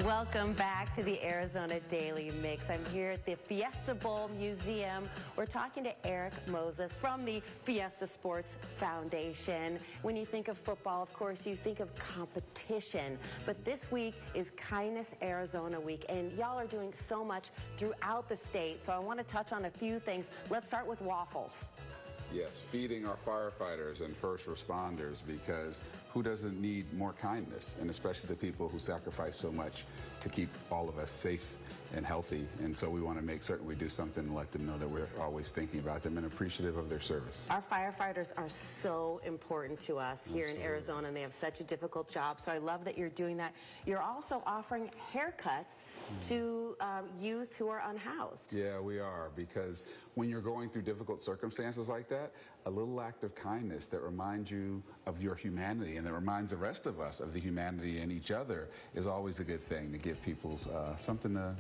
Welcome back to the Arizona Daily Mix. I'm here at the Fiesta Bowl Museum. We're talking to Eric Moses from the Fiesta Sports Foundation. When you think of football, of course, you think of competition. But this week is Kindness Arizona Week, and y'all are doing so much throughout the state. So I want to touch on a few things. Let's start with waffles. Yes, feeding our firefighters and first responders, because who doesn't need more kindness? And especially the people who sacrifice so much to keep all of us safe and healthy. And so we want to make certain we do something to let them know that we're always thinking about them and appreciative of their service. Our firefighters are so important to us here in Arizona, and they have such a difficult job. So I love that you're doing that. You're also offering haircuts to youth who are unhoused. Yeah, we are, because when you're going through difficult circumstances like that, a little act of kindness that reminds you of your humanity and that reminds the rest of us of the humanity in each other is always a good thing, to give people something to,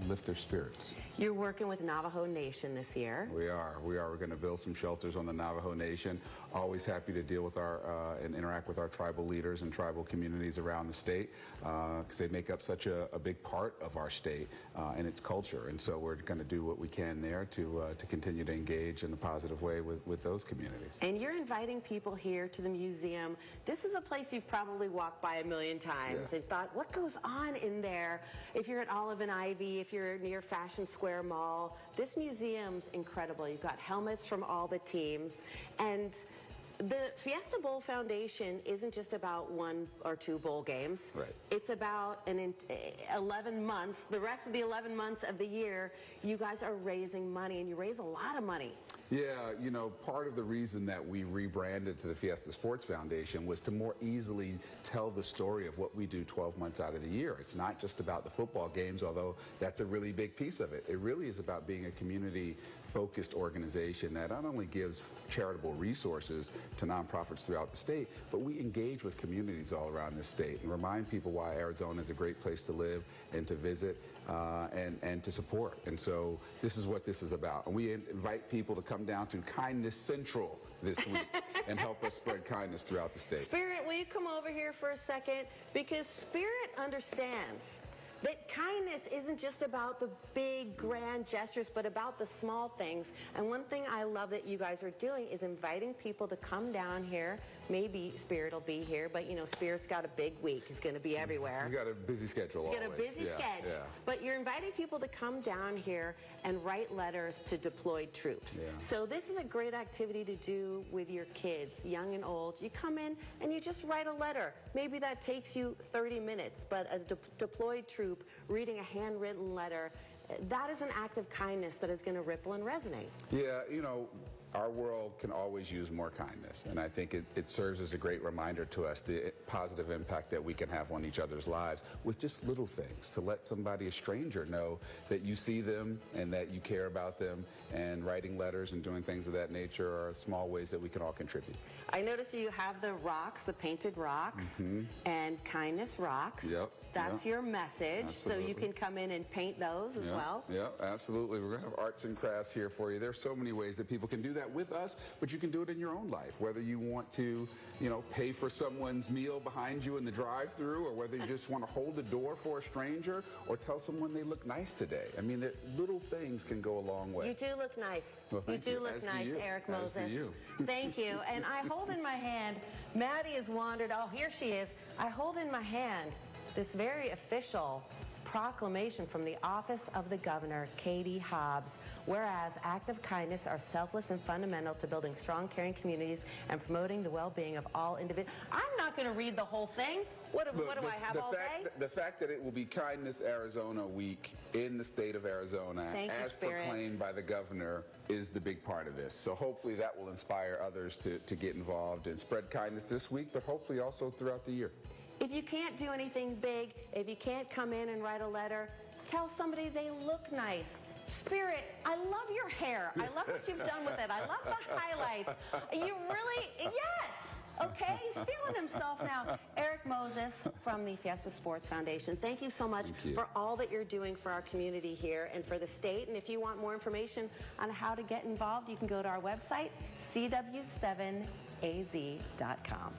lift their spirits. You're working with Navajo Nation this year. We are. We're going to build some shelters on the Navajo Nation. Always happy to deal with our and interact with our tribal leaders and tribal communities around the state, because they make up such a big part of our state and its culture. And so we're going to do what we can there to continue to engage in a positive way with those communities. And you're inviting people here to the museum. This is a place you've probably walked by a million times and thought, what goes on in there? If you're at Olive and Ivy, if you're near Fashion Square Mall, this museum's incredible. You've got helmets from all the teams. And the Fiesta Bowl Foundation isn't just about 1 or 2 bowl games. Right. It's about 11 months. The rest of the 11 months of the year, you guys are raising money, and you raise a lot of money. Yeah, part of the reason that we rebranded to the Fiesta Sports Foundation was to more easily tell the story of what we do 12 months out of the year. It's not just about the football games, although that's a really big piece of it. It really is about being a community-focused organization that not only gives charitable resources to nonprofits throughout the state, but we engage with communities all around the state and remind people why Arizona is a great place to live and to visit and to support. And so this is what this is about. And we invite people to come down to Kindness Central this week and help us spread kindness throughout the state. Spirit, will you come over here for a second? Because Spirit understands that kindness isn't just about the big, grand gestures, but about the small things. And one thing I love that you guys are doing is inviting people to come down here. Maybe Spirit will be here, but Spirit's got a big week. He's going to be everywhere. He's got a busy schedule always. He's got a busy schedule. Yeah. But you're inviting people to come down here and write letters to deployed troops. Yeah. So this is a great activity to do with your kids, young and old. You come in and you just write a letter. Maybe that takes you 30 minutes, but a deployed troop reading a handwritten letter, that is an act of kindness that is going to ripple and resonate. Yeah, our world can always use more kindness, and I think it serves as a great reminder to us the positive impact that we can have on each other's lives with just little things, to let somebody, a stranger, know that you see them and that you care about them, and writing letters and doing things of that nature are small ways that we can all contribute. I notice you have the rocks, the painted rocks, and kindness rocks. Yep. That's your message. Absolutely. So you can come in and paint those as well. Yeah, absolutely. We're going to have arts and crafts here for you. There's so many ways that people can do that with us, but you can do it in your own life, whether you want to, pay for someone's meal behind you in the drive-through, or whether you just want to hold the door for a stranger, or tell someone they look nice today. I mean, little things can go a long way. You do look nice. Well, you do look nice, Eric Moses. As do you. Thank you. And I hold in my hand, Maddie has wandered. Oh, here she is. I hold in my hand this very official proclamation from the office of the governor, Katie Hobbs. Whereas acts of kindness are selfless and fundamental to building strong, caring communities and promoting the well-being of all individuals. I'm not going to read the whole thing. What do I have all day? The fact that it will be Kindness Arizona Week in the state of Arizona, as proclaimed by the governor, is the big part of this. So hopefully that will inspire others to get involved and spread kindness this week, but hopefully also throughout the year. If you can't do anything big, if you can't come in and write a letter, tell somebody they look nice. Spirit, I love your hair. I love what you've done with it. I love the highlights. You really, yes. Okay, he's feeling himself now. Eric Moses from the Fiesta Sports Foundation, thank you so much for all that you're doing for our community here and for the state. And if you want more information on how to get involved, you can go to our website, cw7az.com.